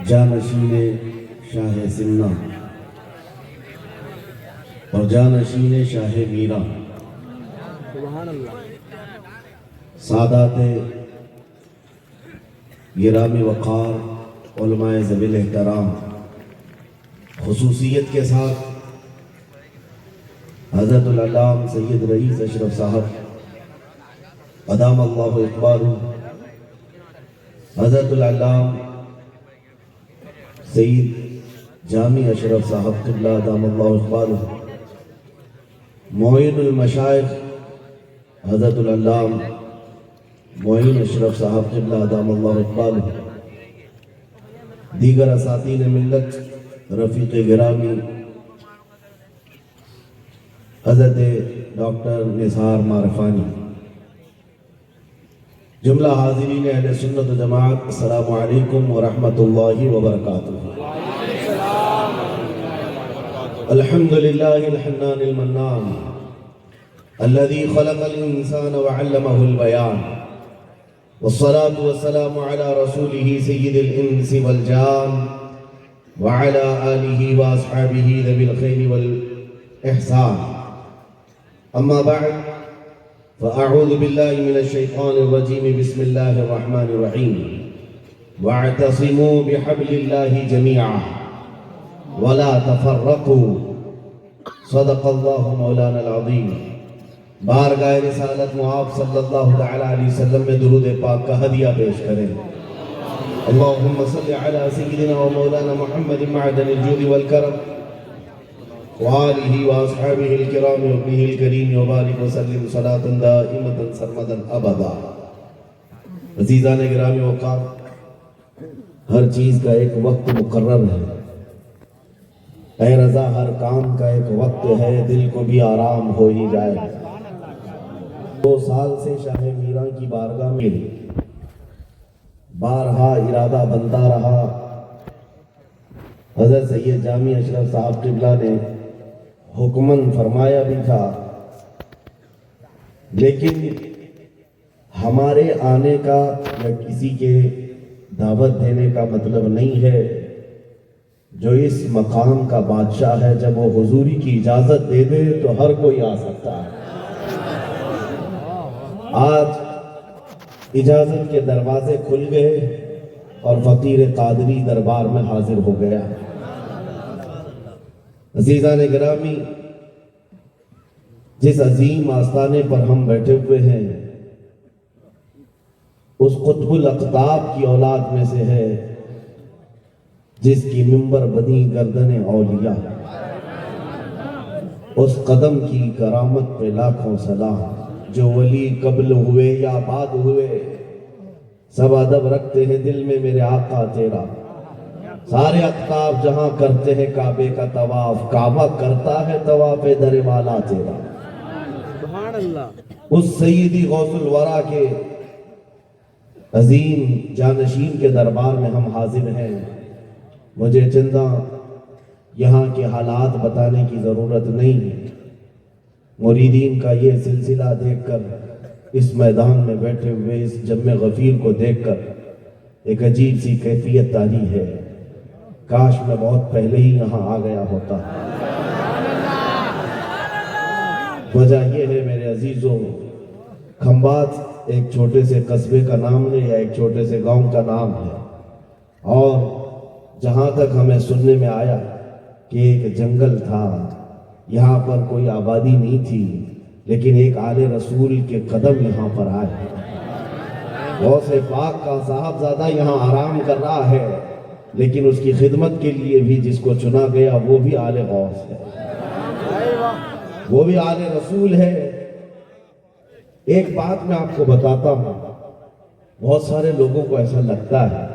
جانشین شاہ سمنا اور جانشین شاہ میرا، سادات گرامی وقار علماء ذوی احترام، خصوصیت کے ساتھ حضرت العلام سید رئیس اشرف صاحب ادام اللہ اقبالہ، حضرت العلام سید جامی اشرف صاحب قبلہ ادام اللہ اقبالہ، معین المشائخ حضرت العلام معین اشرف صاحب قبلہ ادام اللہ اقبالہ، دیگر اساتین ملت رفیق گرامی حضرت ڈاکٹر نثار معرفانی، جملہ حاضرین اہل سنت و جماعت، السلام علیکم ورحمۃ اللہ وبرکاتہ۔ الحمدللہ الحنان المنان الذي خلق الانسان وعلمه البیان، والصلاة والسلام على رسوله سید الانس والجان وعلى آلہ واصحابہ ذوی الخیر والاحسان، اما بعد فأعوذ بالله من الشيطان الرجيم، بسم الله الرحمن الرحيم، واعتصموا بحبل الله جميعا ولا تفرقوا، صدق الله مولانا العظيم۔ بارگاہ رسالت معاف صلی اللہ علیہ وسلم میں درود پاک کا ہدیہ پیش کریں۔ اللہم صلی علی سیدنا و مولانا محمد معدن الجود والکرم وآلہ واصحابہ الکرام وابنہ الکریم وبارک وسلم صلاة دائمة سرمدا ابدا۔ عزیزان گرامی وقار، ہر چیز کا ایک وقت مقرر ہے، اے رضا ہر کام کا ایک وقت ہے، دل کو بھی آرام ہو ہی جائے۔ 2 سال سے شاہ میرا کی بارگاہ میں بارہا ارادہ بنتا رہا، حضرت سید جامی اشرف صاحب قبلہ نے حکمن فرمایا بھی تھا، لیکن ہمارے آنے کا یا کسی کے دعوت دینے کا مطلب نہیں ہے، جو اس مقام کا بادشاہ ہے جب وہ حضوری کی اجازت دے دے تو ہر کوئی آ سکتا ہے۔ آج اجازت کے دروازے کھل گئے اور فقیر قادری دربار میں حاضر ہو گیا۔ عزیزان گرامی، جس عظیم آستانے پر ہم بیٹھے ہوئے ہیں اس قطب الاقطاب کی اولاد میں سے ہے جس کی منبر بنی گردن اولیاء، اس قدم کی کرامت پہ لاکھوں سلام، جو ولی قبل ہوئے یا بعد ہوئے سب ادب رکھتے ہیں دل میں میرے آقا تیرا، سارے اقطاب جہاں کرتے ہیں کعبے کا طواف، کعبہ کرتا ہے طواف در والا تیرا۔ سبحان اللہ۔ اس سیدی غوث الورا کے عظیم جانشین کے دربار میں ہم حاضر ہیں۔ مجھے چندہ یہاں کے حالات بتانے کی ضرورت نہیں ہے، مریدین کا یہ سلسلہ دیکھ کر، اس میدان میں بیٹھے ہوئے اس جم غفیر کو دیکھ کر ایک عجیب سی کیفیت تاری ہے، کاش میں بہت پہلے ہی یہاں آ گیا ہوتا۔ وجہ یہ ہے میرے عزیزوں، کھمبات ایک چھوٹے سے قصبے کا نام ہے یا ایک چھوٹے سے گاؤں کا نام ہے، اور جہاں تک ہمیں سننے میں آیا کہ ایک جنگل تھا، یہاں پر کوئی آبادی نہیں تھی، لیکن ایک آل رسول کے قدم یہاں پر آئے، غوث پاک کا صاحبزادہ یہاں آرام کر رہا ہے، لیکن اس کی خدمت کے لیے بھی جس کو چنا گیا وہ بھی آل غوث ہے، وہ بھی آل رسول ہے۔ ایک بات میں آپ کو بتاتا ہوں، بہت سارے لوگوں کو ایسا لگتا ہے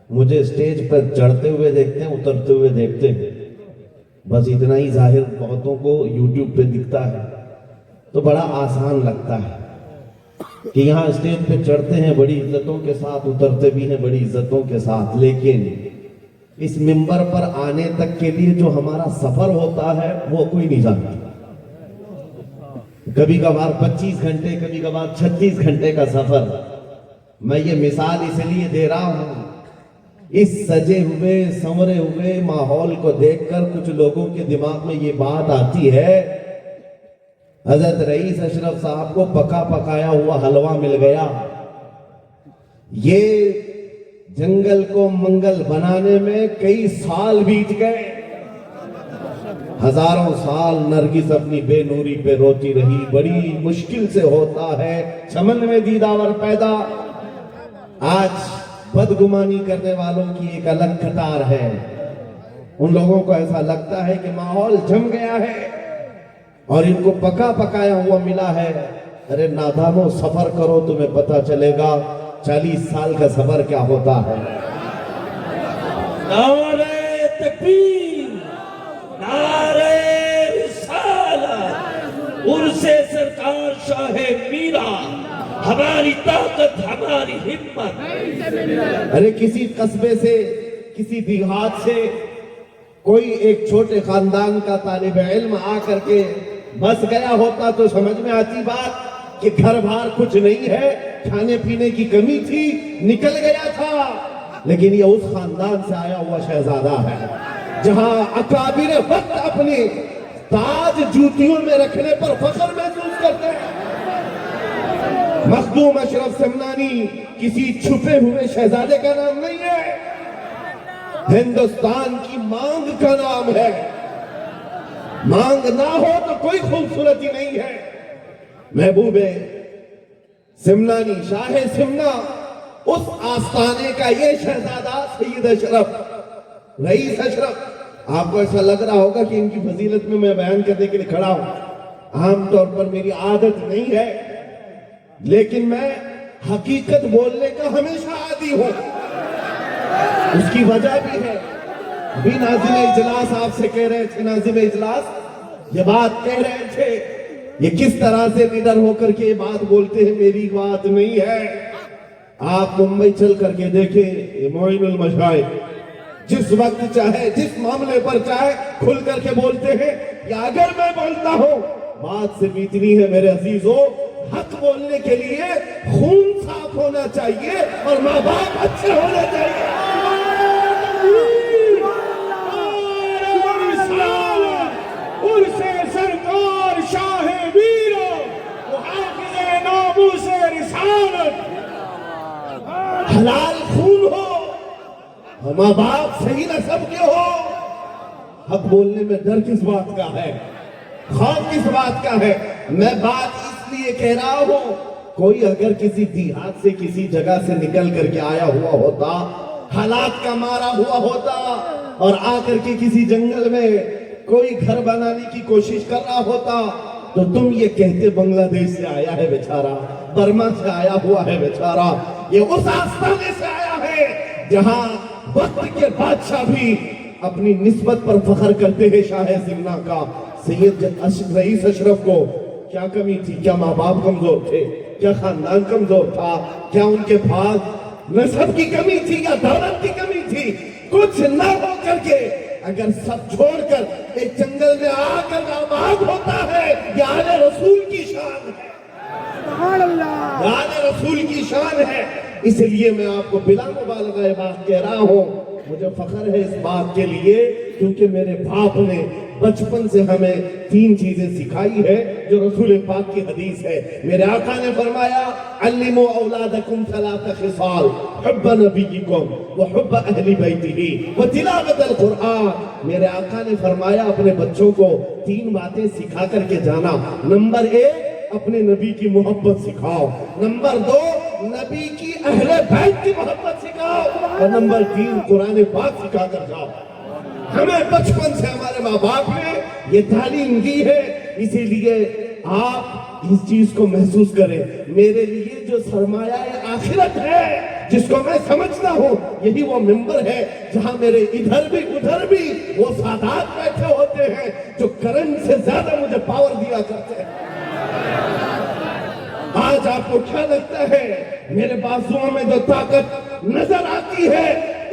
مجھے اسٹیج پر چڑھتے ہوئے دیکھتے ہیں، اترتے ہوئے دیکھتے ہیں، بس اتنا ہی ظاہر بہتوں کو یوٹیوب پہ دکھتا ہے تو بڑا آسان لگتا ہے کہ یہاں اسٹیج پہ چڑھتے ہیں بڑی عزتوں کے ساتھ، اترتے بھی ہیں بڑی عزتوں کے ساتھ، لیکن اس منبر پر آنے تک کے لیے جو ہمارا سفر ہوتا ہے وہ کوئی نہیں جانتا۔ کبھی کبھار 25 گھنٹے، کبھی کبھار 36 گھنٹے کا سفر، میں یہ مثال اس لیے دے رہا ہوں، اس سجے ہوئے سنورے ہوئے ماحول کو دیکھ کر کچھ لوگوں کے دماغ میں یہ بات آتی ہے، حضرت رئیس اشرف صاحب کو پکا پکایا ہوا حلوہ مل گیا، یہ جنگل کو منگل بنانے میں کئی سال بیت گئے، ہزاروں سال نرگس اپنی بے نوری پہ روتی رہی، بڑی مشکل سے ہوتا ہے چمن میں دیداور پیدا۔ آج بدگمانی کرنے والوں کی ایک الگ قطار ہے، ان لوگوں کو ایسا لگتا ہے کہ ماحول جم گیا ہے اور ان کو پکا پکایا ہوا ملا ہے۔ ارے نادانوں، سفر کرو تمہیں پتہ چلے گا 40 سال کا سفر کیا ہوتا ہے۔ نعرہ تکبیر، نعرہ رسالت، عرص سرکار شاہ میرا، ہماری طاقت ہماری ہمت۔ ارے کسی قصبے سے، کسی دیہات سے کوئی ایک چھوٹے خاندان کا طالب علم آ کر کے بس گیا ہوتا تو سمجھ میں آتی بات کہ گھر بار کچھ نہیں ہے، کھانے پینے کی کمی تھی، نکل گیا تھا۔ لیکن یہ اس خاندان سے آیا ہوا شہزادہ ہے جہاں اکابر وقت اپنی تاج جوتیوں میں رکھنے پر فخر محسوس کرتے ہیں۔ مخدوم اشرف سمنانی کسی چھپے ہوئے شہزادے کا نام نہیں ہے، ہندوستان کی مانگ کا نام ہے۔ مانگ نہ ہو تو کوئی خوبصورتی نہیں ہے۔ محبوب سمنانی، شاہ سمنا، اس آستانے کا یہ شہزادہ سید اشرف، رئیس اشرف۔ آپ کو ایسا لگ رہا ہوگا کہ ان کی فضیلت میں بیان کرنے کے لیے کھڑا ہوں، عام طور پر میری عادت نہیں ہے، لیکن میں حقیقت بولنے کا ہمیشہ عادی ہوں۔ اس کی وجہ بھی ہے، ابھی ناظم اجلاس آپ سے کہہ رہے تھے، ناظم اجلاس یہ بات کہہ رہے تھے، یہ کس طرح سے نڈر ہو کر کے یہ بات بولتے ہیں، میری بات نہیں ہے۔ آپ ممبئی چل کر کے دیکھیں، یہ معین المشاہد جس وقت چاہے، جس معاملے پر چاہے کھل کر کے بولتے ہیں، یا اگر میں بولتا ہوں بات سے اتنی ہے میرے عزیزو، حق بولنے کے لیے خون صاف ہونا چاہیے اور ماں باپ اچھے ہونے چاہیے۔ عرص سرکار شاہ میرا، محافظ ناموس رسالت۔ حلال خون ہو اور ماں باپ صحیح نسب کے ہو، حق بولنے میں ڈر کس بات کا ہے، خوف کس بات کا ہے؟ میں بات اس لیے کہہ رہا ہوں، کوئی اگر کسی دیہات سے، کسی جگہ سے نکل کر کے آیا ہوا ہوتا، حالات کا مارا ہوا ہوتا اور آ کر کے کسی جنگل میں کوئی گھر بنانے کی کوشش کر رہا ہوتا تو تم یہ کہتے بنگلہ دیش سے آیا ہے بیچارہ، برما سے آیا ہوا ہے بیچارہ۔ یہ اس آستانے سے آیا ہے جہاں وقت کے بادشاہ بھی اپنی نسبت پر فخر کرتے ہیں شاہ سمنا کا۔ سید رئیس اشرف کو کیا کمی تھی؟ کیا ماں باپ کمزور تھے؟ کیا خاندان کمزور تھا؟ کیا ان کے پاس نسب کی کمی تھی یا دولت کی کمی تھی؟ کچھ نہ ہو کر کے اگر سب چھوڑ کر ایک جنگل میں آ کر آباد ہوتا ہے، یہ آل رسول کی شان ہے، یہ آل رسول کی شان ہے۔ اس لیے میں آپ کو بلا مبالغہ یہ بات کہہ رہا ہوں، مجھے فخر ہے اس بات کے لیے کیونکہ میرے باپ نے بچپن سے ہمیں 3 چیزیں سکھائی ہے جو رسول پاک کی حدیث ہے۔ میرے آقا نے فرمایا علموا اولادکم 3 خصال، حب نبیکم وحب اہل بیتہ وتلاوت القرآن۔ میرے آقا نے فرمایا اپنے بچوں کو 3 باتیں سکھا کر کے جانا۔ نمبر 1 اپنے نبی کی محبت سکھاؤ، نمبر 2 نبی کی اہل بیت کی محبت سکھاؤ، اور نمبر 3 قرآن پاک سکھا کر جاؤ۔ ہمیں بچپن سے ہمارے ماں باپ نے یہ تعلیم دی ہے، اسی لیے آپ اس چیز کو محسوس کریں۔ میرے لیے جو سرمایہ آخرت ہے جس کو میں سمجھتا ہوں، یہی وہ منبر ہے جہاں میرے ادھر بھی ادھر بھی وہ سادات بیٹھے ہوتے ہیں جو کرنٹ سے زیادہ مجھے پاور دیا کرتے ہیں۔ آج آپ کو کیا لگتا ہے میرے بازوؤں میں جو طاقت نظر آتی ہے،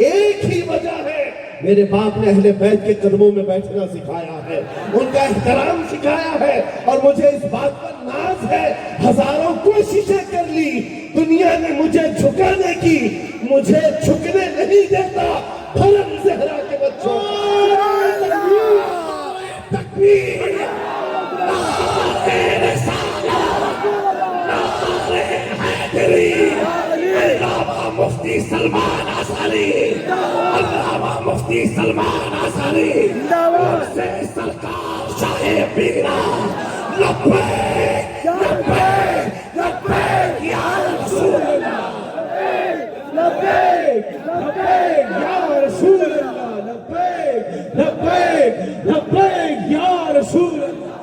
ایک ہی وجہ ہے، میرے باپ نے اہل بیت کے قدموں میں بیٹھنا سکھایا ہے، ان کا احترام سکھایا ہے، اور مجھے اس بات پر ناز ہے۔ ہزاروں کوششیں کر لی، دنیا دنیا نے مجھے جھکانے کی، مجھے جھکنے نہیں دیتا۔ حرم زہرا کے بچوں، تکبیر، نعرہ رسالت، نعرہ حیدری، علامہ مفتی سلمان اصغری، علامہ مفتی سلمان اصغری، سے سرکار شاہ میرا، لبیک لبیک لبیک یا رسول اللہ، لبیک لبیک یا رسول اللہ، لبیک لبیک لبیک یا رسول اللہ۔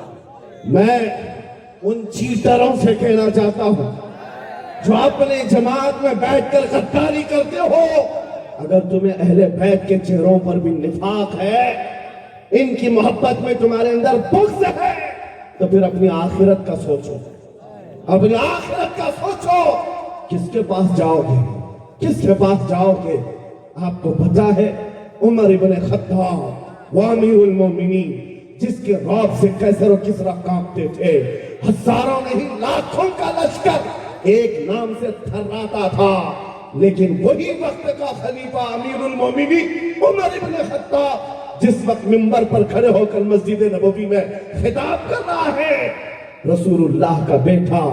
میں ان چیٹروں سے کہنا چاہتا ہوں جو اپنے جماعت میں بیٹھ کر غداری کرتے ہو، اگر تمہیں اہل بیت کے چہروں پر بھی نفاق ہے، ان کی محبت میں تمہارے اندر بغض ہے، تو پھر اپنی آخرت کا سوچو، اپنی آخرت کا سوچو۔ کس کے پاس جاؤ گے، کس کے پاس جاؤ گے؟ آپ کو پتا ہے عمر ابن خطاب وامیر المومنین، جس کے رعب سے قیصر و کسریٰ کانپتے تھے، ہزاروں نہیں لاکھوں کا لشکر ایک نام سے تھراتا تھا، لیکن وہی وقت کا خلیفہ امیر المومنین عمر ابن خطاب جس وقت منبر پر کھڑے ہو کر مسجد نبوی میں خطاب کر رہا ہے، رسول اللہ کا بیٹا،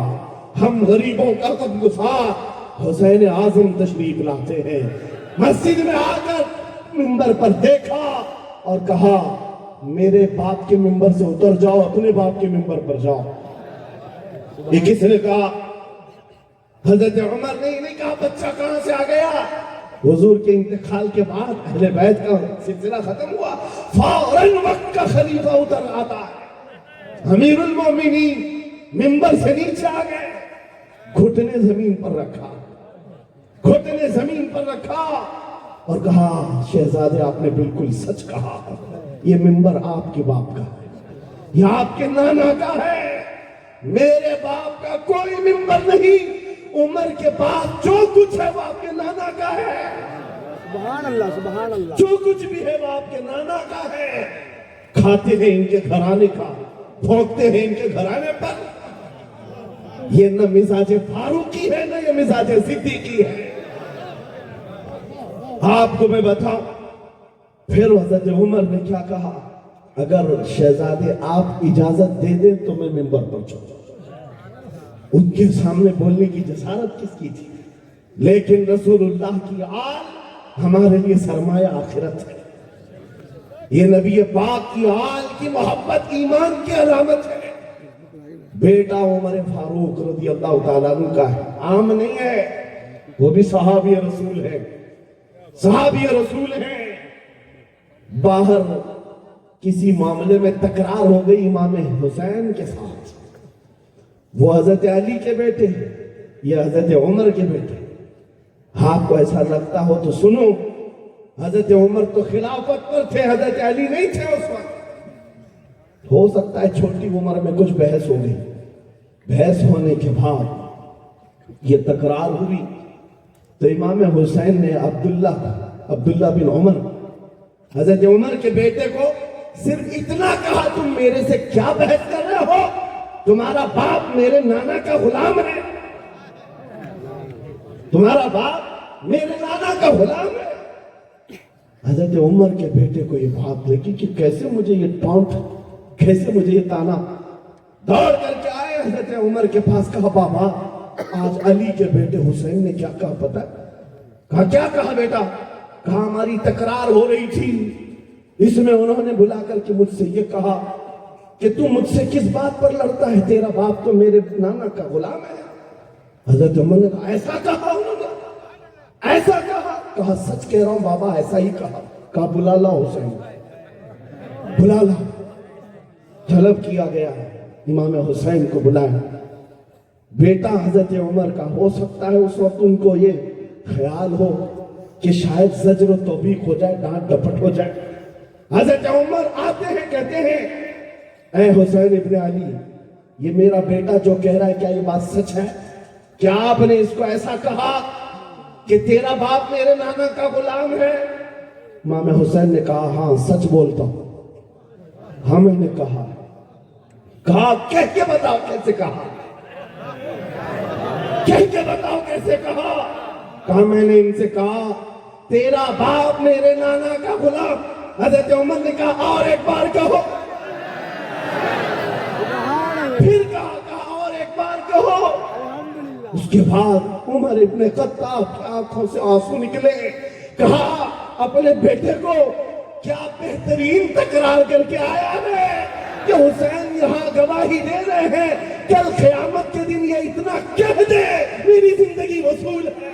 ہم غریبوں کا غمگسار حسین اعظم تشریف لاتے ہیں، مسجد میں آ کر منبر پر دیکھا اور کہا میرے باپ کے منبر سے اتر جاؤ، اپنے باپ کے منبر پر جاؤ۔ یہ کس نے کہا؟ حضرت عمر نے نہیں کہا بچہ کہاں سے آ گیا۔ حضور کے انتقال کے بعد اہل بیت کا سلسلہ ختم ہوا، فوراً وقت کا خلیفہ اتر آتا ہے، امیر المومنین منبر سے نیچے آ گئے، گھٹنے زمین پر رکھا، گھٹنے زمین پر رکھا اور کہا شہزادے آپ نے بالکل سچ کہا، یہ منبر آپ کے باپ کا ہے، یہ آپ کے نانا کا ہے، میرے باپ کا کوئی منبر نہیں، عمر کے پاس جو کچھ ہے وہ آپ کے نانا کا ہے، سبحان اللہ سبحان اللہ، جو کچھ بھی ہے وہ آپ کے نانا کا ہے۔ کھاتے ہیں ان کے گھرانے کا، بھونکتے ہیں ان کے گھرانے پر۔ یہ نہ مزاج فاروقی ہے نہ یہ مزاج صدیقی ہے۔ آپ کو میں بتاؤں پھر حضرت عمر نے کیا کہا، اگر شہزادے آپ اجازت دے دیں تو میں منبر پر چڑھوں۔ ان کے سامنے بولنے کی جسارت کس کی تھی؟ لیکن رسول اللہ کی آل ہمارے لیے سرمایہ آخرت ہے، یہ نبی پاک کی آل کی محبت ایمان کی علامت ہے۔ بیٹا عمر فاروق رضی اللہ تعالیٰ عنہ کا ہے، عام نہیں ہے، وہ بھی صحابی رسول ہے، صحابی رسول ہیں۔ باہر کسی معاملے میں تکرار ہو گئی امام حسین کے ساتھ، وہ حضرت علی کے بیٹے یہ حضرت عمر کے بیٹے، آپ کو ایسا لگتا ہو تو سنو، حضرت عمر تو خلافت پر تھے، حضرت علی نہیں تھے اس وقت۔ ہو سکتا ہے چھوٹی عمر میں کچھ بحث ہو گئی، بحث ہونے کے بعد یہ تکرار ہوئی تو امام حسین نے عبداللہ بن عمر حضرت عمر کے بیٹے کو صرف اتنا کہا، تم میرے سے کیا بحث کر رہے ہو؟ تمہارا باپ میرے نانا کا غلام ہے، تمہارا باپ میرے نانا کا غلام ہے۔ حضرت عمر کے بیٹے کو یہ بات لگی کہ کیسے مجھے یہ ٹانٹ، کیسے مجھے یہ تانا۔ دوڑ کر کے آئے حضرت عمر کے پاس، کہا بابا آج علی کے بیٹے حسین نے کیا کہا پتہ؟ کہا کیا کہا بیٹا؟ کہا ہماری تکرار ہو رہی تھی، اس میں انہوں نے بلا کر کے مجھ سے یہ کہا کہ تو مجھ سے کس بات پر لڑتا ہے، تیرا باپ تو میرے نانا کا غلام ہے۔ حضرت عمر نے کہا ایسا کہا انہوں نے، ایسا کہا؟ کہا سچ کہہ رہا ہوں بابا ایسا ہی کہا۔ کہا بلا لا حسین، بلا لا۔ طلب کیا گیا، امام حسین کو بلایا۔ بیٹا حضرت عمر کا، ہو سکتا ہے اس وقت ان کو یہ خیال ہو کہ شاید زجر و توبیخ ہو جائے، ڈانٹ ڈپٹ ہو جائے۔ حضرت عمر آتے ہیں، کہتے ہیں اے حسین ابن علی، یہ میرا بیٹا جو کہہ رہا ہے کیا یہ بات سچ ہے؟ کیا آپ نے اس کو ایسا کہا کہ تیرا باپ میرے نانا کا غلام ہے؟ امام حسین نے کہا ہاں سچ بولتا ہوں، ہاں میں نے کہا کہہ کے بتاؤ کیسے کہا؟ کہہ کے بتاؤ کیسے کہا؟ کہا میں نے ان سے کہا تیرا باپ میرے نانا کا غلام. حضرت عمر نے کہا اور ایک بار کہو. پھر کہا اور ایک بار کہو. اس کے بعد عمر ابن خطاب کی آنکھوں سے آنسو نکلے. کہا اپنے بیٹے کو کیا بہترین تکرار کر کے آیا ہے کہ حسین یہاں گواہی دے رہے ہیں, کل قیامت کے دن یہ اتنا کہہ دے میری زندگی وصول ہے.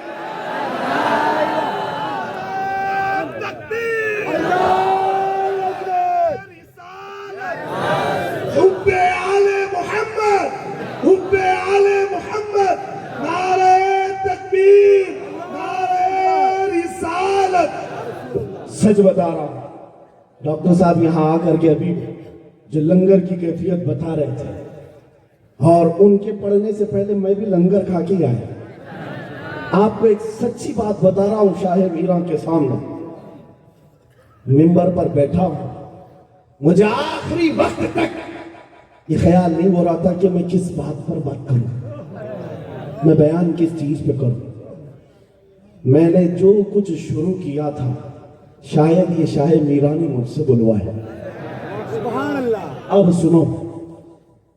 حب آل محمد, حب آل محمد, نعرہ تکبیر, نعرہ رسالت. سچ بتا رہا ہوں, ڈاکٹر صاحب یہاں آ کر کے ابھی جو لنگر کی کیفیت بتا رہے تھے, اور ان کے پڑھنے سے پہلے میں بھی لنگر کھا کے آیا. آپ کو ایک سچی بات بتا رہا ہوں, شاہ میران کے سامنے ممبر پر بیٹھا ہوں, مجھے آخری وقت تک یہ خیال نہیں ہو رہا تھا کہ میں کس بات پر بات کروں, میں بیان کس چیز پہ کروں. میں نے جو کچھ شروع کیا تھا شاید یہ شاہ میران نے مجھ سے بلوایا. سبحان اللہ. اب سنو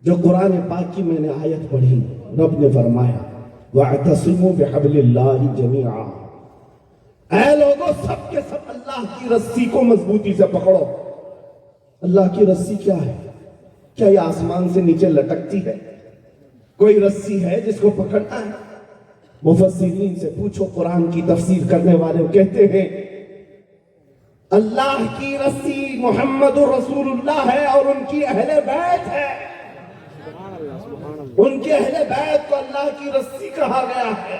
جو قرآن پاک کی میں نے آیت پڑھی, رب نے فرمایا وَاعْتَصِمُوا بِحَبْلِ اللَّهِ جَمِيعًا, اے لوگوں سب کے سب اللہ کی رسی کو مضبوطی سے پکڑو. اللہ کی رسی کیا ہے؟ کیا یہ آسمان سے نیچے لٹکتی ہے؟ کوئی رسی ہے جس کو پکڑنا ہے؟ مفسرین سے پوچھو, قرآن کی تفسیر کرنے والے کہتے ہیں اللہ کی رسی محمد رسول اللہ ہے اور ان کی اہل بیت ہے. ان کے اہل بیت کو اللہ کی رسی کہا گیا ہے.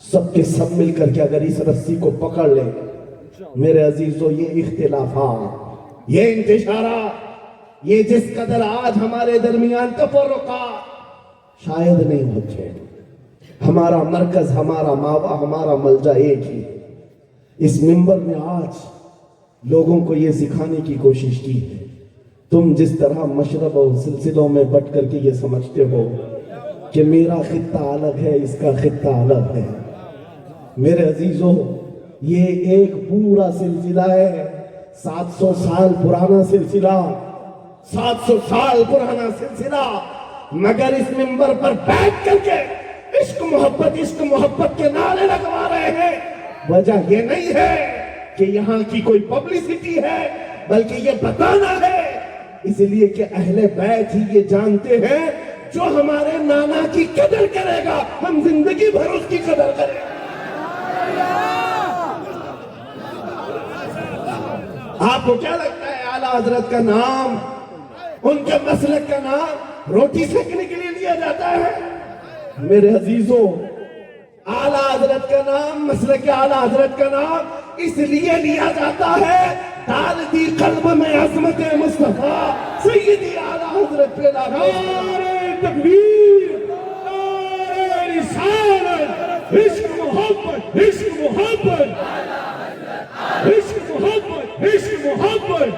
سب کے سب مل کر کے اگر اس رسی کو پکڑ لیں, میرے عزیزو, یہ اختلافات, یہ انتشارات, یہ جس قدر آج ہمارے درمیان تفرقات شاید نہیں ہوتے. ہمارا مرکز, ہمارا ماوا, ہمارا ملجا ایک ہی. اس منبر میں آج لوگوں کو یہ سکھانے کی کوشش کی ہے. تم جس طرح مشرب اور سلسلوں میں بٹ کر کے یہ سمجھتے ہو کہ میرا خطہ الگ ہے, اس کا خطہ الگ ہے, میرے عزیزو یہ ایک پورا سلسلہ ہے. 700 سال پرانا سلسلہ, 700 سال پرانا سلسلہ. مگر اس منبر پر بیٹھ کر کے عشق محبت کے نعرے لگوا رہے ہیں. وجہ یہ نہیں ہے کہ یہاں کی کوئی پبلسٹی ہے, بلکہ یہ بتانا ہے اس لیے کہ اہل بیت ہی یہ جانتے ہیں جو ہمارے نانا کی قدر کرے گا ہم زندگی بھر اس کی قدر کریں گے. آپ کو کیا لگتا ہے اعلیٰ حضرت کا نام, ان کے مسلک کا نام روٹی سیکنے کے لیے لیا جاتا ہے؟ میرے عزیزو, اعلیٰ حضرت کا نام, مسلک اعلیٰ حضرت کا نام اس لیے لیا جاتا ہے ڈال دی قلب میں عظمت مصطفیٰ سیدی اعلیٰ حضرت پہ نعرہ تکبیر, نعرہ رسالت, عشق محبت, عشق محبت, عشق محبت, عشق محبت,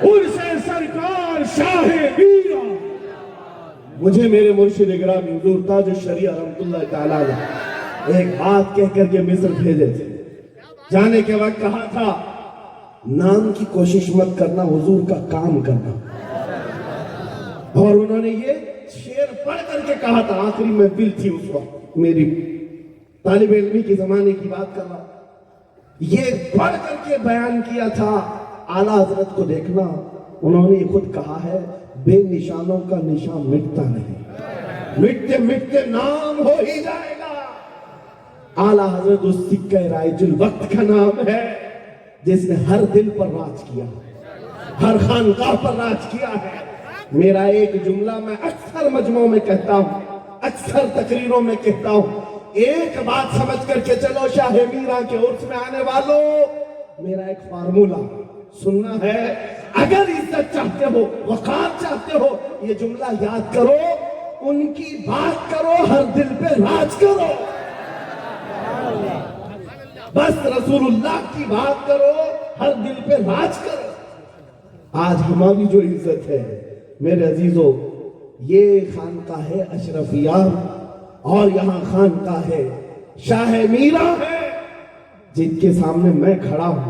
عرس سرکار شاہ میران. مجھے میرے مرشد گرامی حضور تاج الشریعہ رحمت اللہ تعالیٰ نے ایک بات کہہ کر کے مصر بھیجے تھے. جانے کے وقت کہا تھا نام کی کوشش مت کرنا, حضور کا کام کرنا. اور انہوں نے یہ شعر پڑھ کر کے کہا تھا, آخری محفل تھی اس وقت, میری طالب علمی کی زمانے کی بات کر رہا, یہ پڑھ کر کے بیان کیا تھا اعلیٰ حضرت کو دیکھنا. انہوں نے خود کہا ہے بے نشانوں کا نشان مٹتا نہیں, مٹتے مٹتے نام ہو ہی جائے گا. اعلیٰ حضرت اس سکہ رائج الوقت کا نام ہے جس نے ہر دل پر راج کیا, ہر خانقاہ پر راج کیا ہے. میرا ایک جملہ میں اکثر مجمعوں میں کہتا ہوں, اکثر تقریروں میں کہتا ہوں, ایک بات سمجھ کر کے چلو شاہ میران کے عرس میں آنے والوں, میرا ایک فارمولہ سننا ہے. اگر عزت چاہتے ہو, وقار چاہتے ہو, یہ جملہ یاد کرو, ان کی بات کرو, ہر دل پہ راج کرو. بس رسول اللہ کی بات کرو, ہر دل پہ راج کرو. آج ہماری جو عزت ہے میرے عزیزو, یہ خانقاہ اشرفیہ اور یہاں خانقاہ ہے شاہ میرا ہے جن کے سامنے میں کھڑا ہوں.